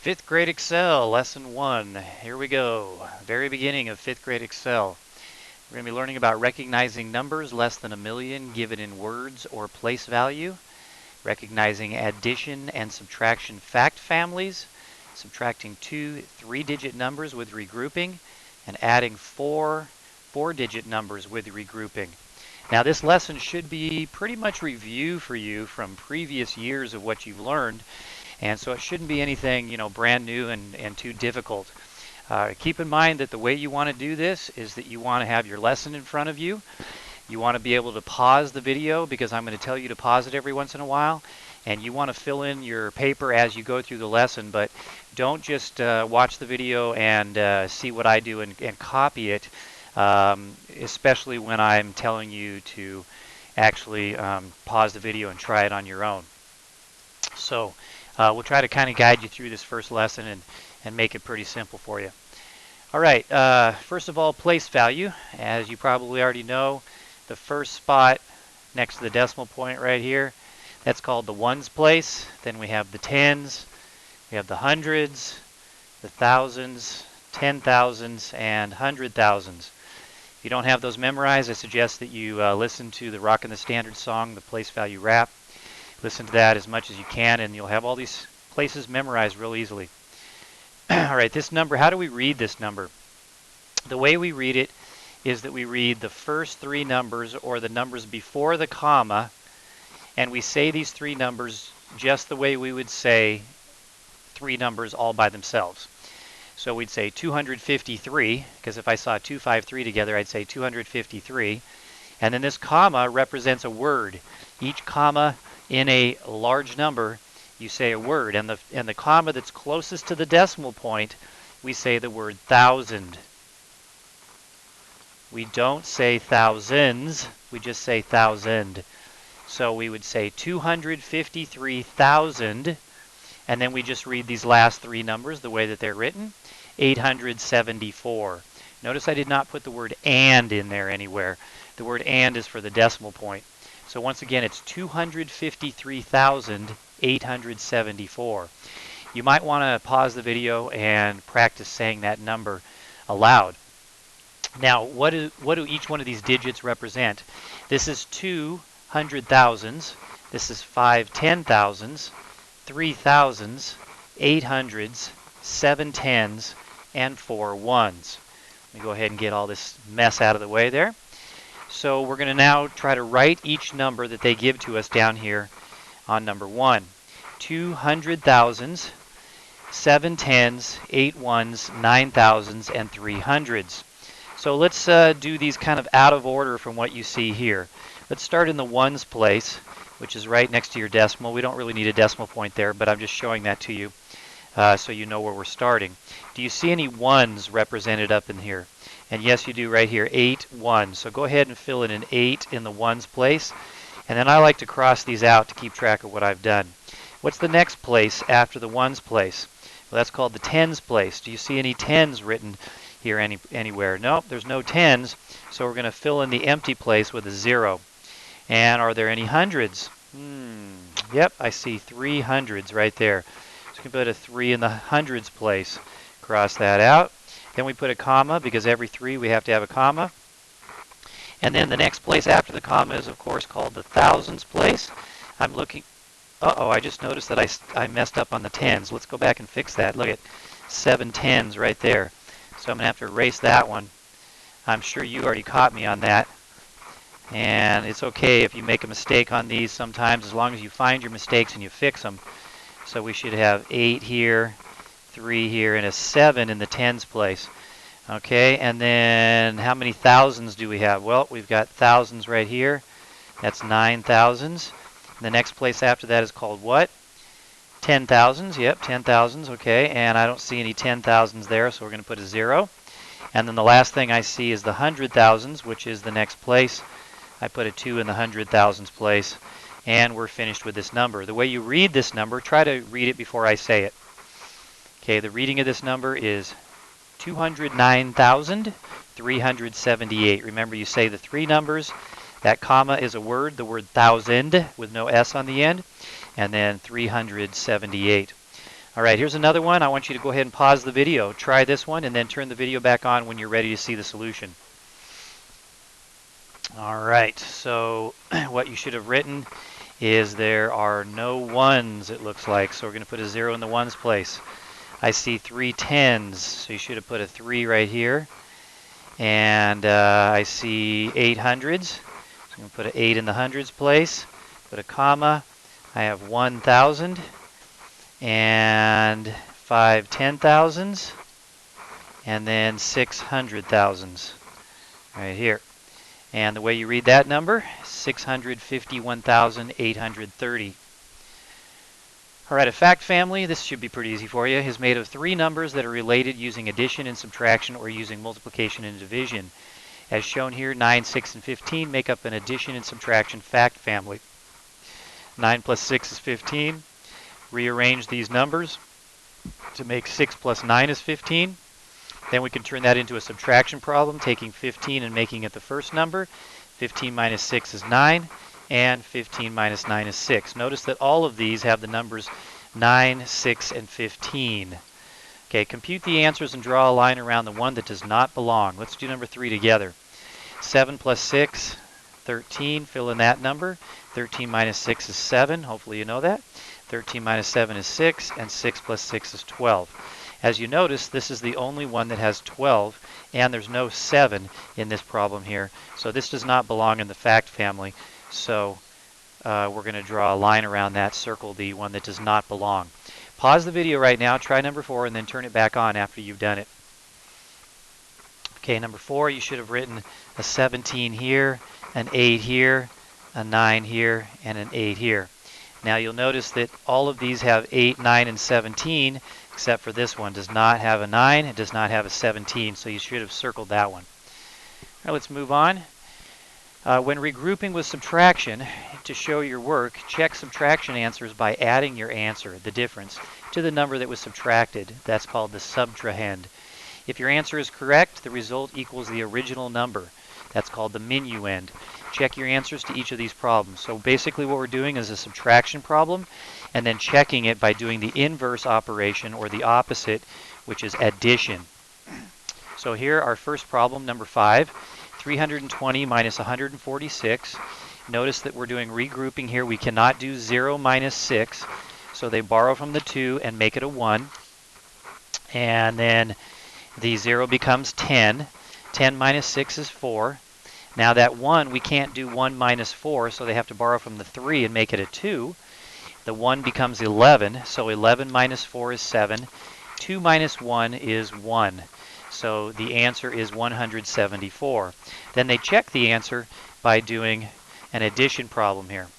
Fifth grade Excel, lesson 1. Here we go. Very beginning of fifth grade Excel. We're going to be learning about recognizing numbers less than a million given in words or place value, recognizing addition and subtraction fact families, subtracting two 3-digit numbers with regrouping, and adding four 4-digit numbers with regrouping. Now this lesson should be pretty much review for you from previous years of what you've learned, and so it shouldn't be anything, brand new and too difficult. Keep in mind that the way you want to do this is that you want to have your lesson in front of you. You want to be able to pause the video because I'm going to tell you to pause it every once in a while. And you want to fill in your paper as you go through the lesson, but don't just watch the video and see what I do and copy it, especially when I'm telling you to actually pause the video and try it on your own. So we'll try to kind of guide you through this first lesson and make it pretty simple for you. All right, first of all, place value. As you probably already know, the first spot next to the decimal point right here, that's called the ones place. Then we have the tens, we have the hundreds, the thousands, 10,000s, and 100,000s. If you don't have those memorized, I suggest that you listen to the Rockin' the Standard song, the place value rap. Listen to that as much as you can, and you'll have all these places memorized real easily. All right, this number, how do we read this number? The way we read it is that we read the first three numbers or the numbers before the comma, and we say these three numbers just the way we would say three numbers all by themselves. So we'd say 253, because if I saw 253 together, I'd say 253. And then this comma represents a word. Each comma in a large number, you say a word, and the comma that's closest to the decimal point, we say the word thousand. We don't say thousands, we just say thousand. So we would say 253,000, and then we just read these last three numbers the way that they're written, 874. Notice I did not put the word and in there anywhere. The word and is for the decimal point. So once again, it's 253,874. You might want to pause the video and practice saying that number aloud. Now, what do each one of these digits represent? This is 200,000s. This is 5 10,000s, 3,000s, 800s, 7 10s, and 4 1s. Let me go ahead and get all this mess out of the way there. So we're going to now try to write each number that they give to us down here on number 1. 200,000s, 7 10s, 8 1s, 9,000s, and 300s. So let's do these kind of out of order from what you see here. Let's start in the ones place, which is right next to your decimal. We don't really need a decimal point there, but I'm just showing that to you so you know where we're starting. Do you see any ones represented up in here? And yes, you do right here, 8 1. So go ahead and fill in an 8 in the ones place. And then I like to cross these out to keep track of what I've done. What's the next place after the ones place? Well, that's called the tens place. Do you see any tens written here anywhere? Nope, there's no tens. So we're going to fill in the empty place with a 0. And are there any hundreds? Yep, I see 3 hundreds right there. So we can put a 3 in the hundreds place. Cross that out. Then we put a comma, because every 3 we have to have a comma. And then the next place after the comma is, of course, called the thousands place. I'm looking... Uh-oh, I just noticed that I messed up on the tens. Let's go back and fix that. Look at 7 tens right there. So I'm going to have to erase that one. I'm sure you already caught me on that. And it's okay if you make a mistake on these sometimes, as long as you find your mistakes and you fix them. So we should have 8 here, 3 here, and a 7 in the tens place. Okay, and then how many thousands do we have? Well, we've got thousands right here. That's 9 thousands. The next place after that is called what? 10,000s. Yep, 10,000s. Okay, and I don't see any 10,000s there, so we're going to put a 0. And then the last thing I see is the 100,000s, which is the next place. I put a 2 in the 100,000s place, and we're finished with this number. The way you read this number, try to read it before I say it. Okay, the reading of this number is 209,378. Remember, you say the three numbers. That comma is a word, the word thousand with no S on the end, and then 378. All right, here's another one. I want you to go ahead and pause the video. Try this one and then turn the video back on when you're ready to see the solution. All right, so what you should have written is there are no ones, it looks like. So we're going to put a 0 in the ones place. I see 3 tens, so you should have put a 3 right here. And I see 8 hundreds, so I'm going to put an 8 in the hundreds place. Put a comma. I have 1,000 and 5 10,000s and then 6 100,000s right here. And the way you read that number, 651,830. All right, a fact family, this should be pretty easy for you, is made of 3 numbers that are related using addition and subtraction or using multiplication and division. As shown here, 9, 6, and 15 make up an addition and subtraction fact family. 9 plus 6 is 15. Rearrange these numbers to make 6 plus 9 is 15. Then we can turn that into a subtraction problem, taking 15 and making it the first number. 15 minus 6 is 9, and 15 minus 9 is 6. Notice that all of these have the numbers 9, 6, and 15. Okay, compute the answers and draw a line around the one that does not belong. Let's do number 3 together. 7 plus 6, 13. Fill in that number. 13 minus 6 is 7. Hopefully you know that. 13 minus 7 is 6, and 6 plus 6 is 12. As you notice, this is the only one that has 12, and there's no 7 in this problem here. So this does not belong in the fact family. So we're going to draw a line around that, circle the one that does not belong. Pause the video right now, try number 4, and then turn it back on after you've done it. Okay, number 4, you should have written a 17 here, an 8 here, a 9 here, and an 8 here. Now you'll notice that all of these have 8, 9, and 17, except for this one. Does not have a 9, it does not have a 17, so you should have circled that one. All right, let's move on. When regrouping with subtraction, to show your work, check subtraction answers by adding your answer, the difference, to the number that was subtracted. That's called the subtrahend. If your answer is correct, the result equals the original number. That's called the minuend. Check your answers to each of these problems. So basically what we're doing is a subtraction problem and then checking it by doing the inverse operation or the opposite, which is addition. So here our first problem, number 5, 320 minus 146. Notice that we're doing regrouping here. We cannot do 0 minus 6. So they borrow from the 2 and make it a 1. And then the 0 becomes 10. 10 minus 6 is 4. Now that 1, we can't do 1 minus 4, so they have to borrow from the 3 and make it a 2. The 1 becomes 11, so 11 minus 4 is 7. 2 minus 1 is 1. So the answer is 174. Then they check the answer by doing an addition problem here.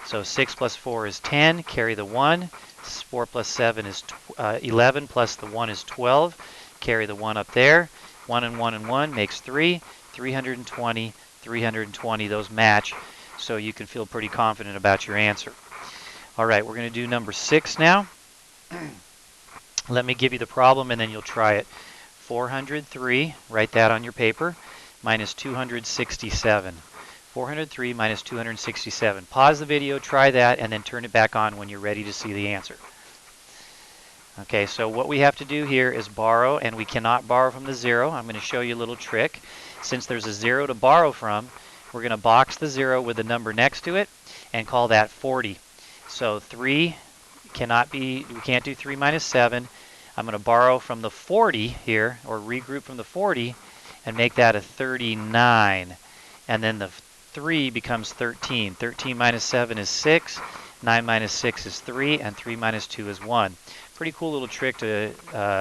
So 6 plus 4 is 10, carry the 1. 4 plus 7 is 11, plus the 1 is 12. Carry the 1 up there. 1 and 1 and 1 makes 3. 320, 320, those match, so you can feel pretty confident about your answer. All right, we're going to do number 6 now. Let me give you the problem and then you'll try it. 403, write that on your paper, minus 267. 403 minus 267. Pause the video, try that, and then turn it back on when you're ready to see the answer. Okay, so what we have to do here is borrow, and we cannot borrow from the 0. I'm going to show you a little trick. Since there's a 0 to borrow from, we're going to box the 0 with a number next to it and call that 40. So 3 cannot be, we can't do 3 minus 7. I'm going to borrow from the 40 here, or regroup from the 40, and make that a 39. And then the 3 becomes 13. 13 minus 7 is 6. 9 minus 6 is 3, and 3 minus 2 is 1. Pretty cool little trick to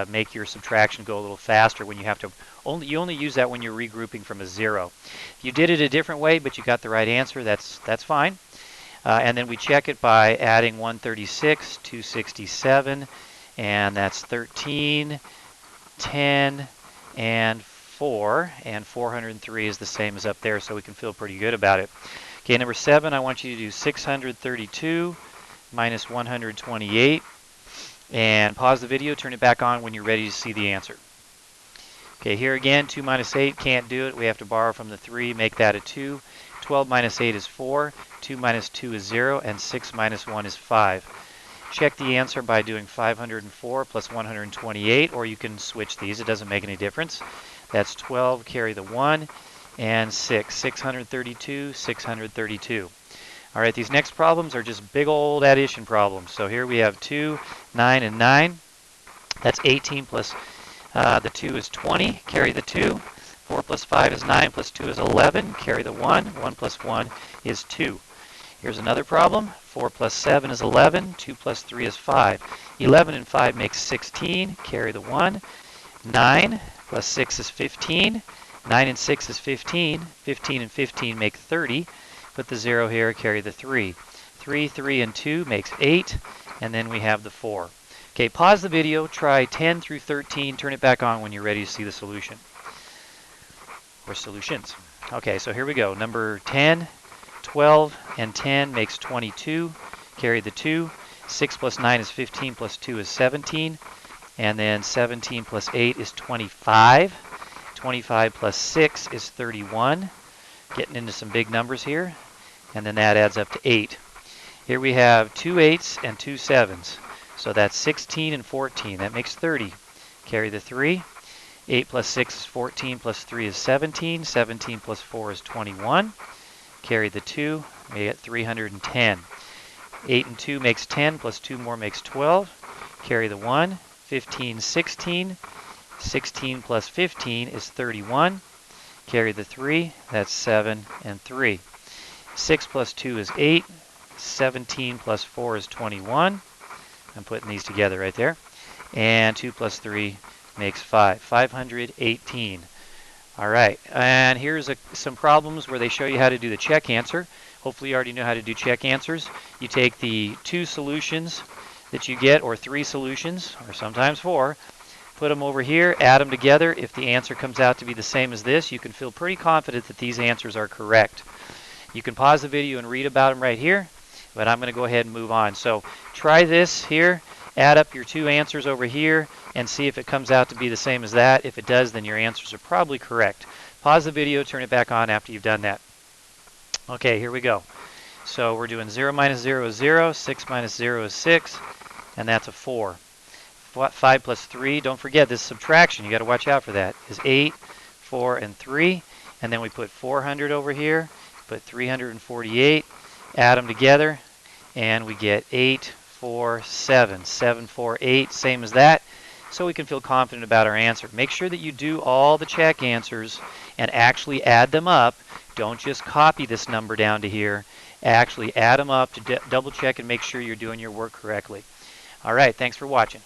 make your subtraction go a little faster when you have to, you only use that when you're regrouping from a 0. If you did it a different way, but you got the right answer, that's fine. And then we check it by adding 136, 267, and that's 13, 10, and 4. And 403 is the same as up there, so we can feel pretty good about it. Okay, number 7, I want you to do 632 minus 128. And pause the video, turn it back on when you're ready to see the answer. Okay, here again, 2 minus 8, can't do it. We have to borrow from the 3, make that a 2. 12 minus 8 is 4. 2 minus 2 is 0, and 6 minus 1 is 5. check the answer by doing 504 plus 128, or you can switch these. It doesn't make any difference. That's 12, carry the 1, and 6. 632, 632. All right, these next problems are just big old addition problems. So here we have 2, 9, and 9. That's 18 plus the 2 is 20, carry the 2. 4 plus 5 is 9, plus 2 is 11, carry the 1. 1 plus 1 is 2. Here's another problem. 4 plus 7 is 11, 2 plus 3 is 5. 11 and 5 makes 16, carry the 1. 9 plus 6 is 15, 9 and 6 is 15, 15 and 15 make 30. Put the 0 here, carry the 3. 3, 3, and 2 makes 8, and then we have the 4. Okay, pause the video, try 10 through 13, turn it back on when you're ready to see the solution. Or solutions. Okay, so here we go. Number 10, 12, and 10 makes 22. Carry the 2. 6 plus 9 is 15, plus 2 is 17. And then 17 plus 8 is 25. 25 plus 6 is 31. Getting into some big numbers here. And then that adds up to 8. Here we have 2 8s and 2 7s. So that's 16 and 14. That makes 30. Carry the 3. 8 plus 6 is 14, plus 3 is 17. 17 plus 4 is 21. Carry the 2. We get 310. 8 and 2 makes 10, plus 2 more makes 12. Carry the 1. 15, 16. 16 plus 15 is 31. Carry the 3. That's 7 and 3. 6 plus 2 is 8. 17 plus 4 is 21. I'm putting these together right there. And 2 plus 3 makes 5. 518. All right, and here's some problems where they show you how to do the check answer. Hopefully you already know how to do check answers. You take the 2 solutions that you get, or 3 solutions, or sometimes 4, put them over here, add them together. If the answer comes out to be the same as this, you can feel pretty confident that these answers are correct. You can pause the video and read about them right here, but I'm going to go ahead and move on. So try this here, add up your 2 answers over here, and see if it comes out to be the same as that. If it does, then your answers are probably correct. Pause the video, turn it back on after you've done that. Okay, here we go. So we're doing 0 minus 0 is 0, 6 minus 0 is 6, and that's a 4. 5 plus 3, don't forget this subtraction, you got to watch out for that, is 8, 4, and 3. And then we put 400 over here, put 348, add them together, and we get 8, 4, 7. 7, 4, 8, same as that. So we can feel confident about our answer. Make sure that you do all the check answers and actually add them up. Don't just copy this number down to here. Actually add them up to double check and make sure you're doing your work correctly. All right, thanks for watching.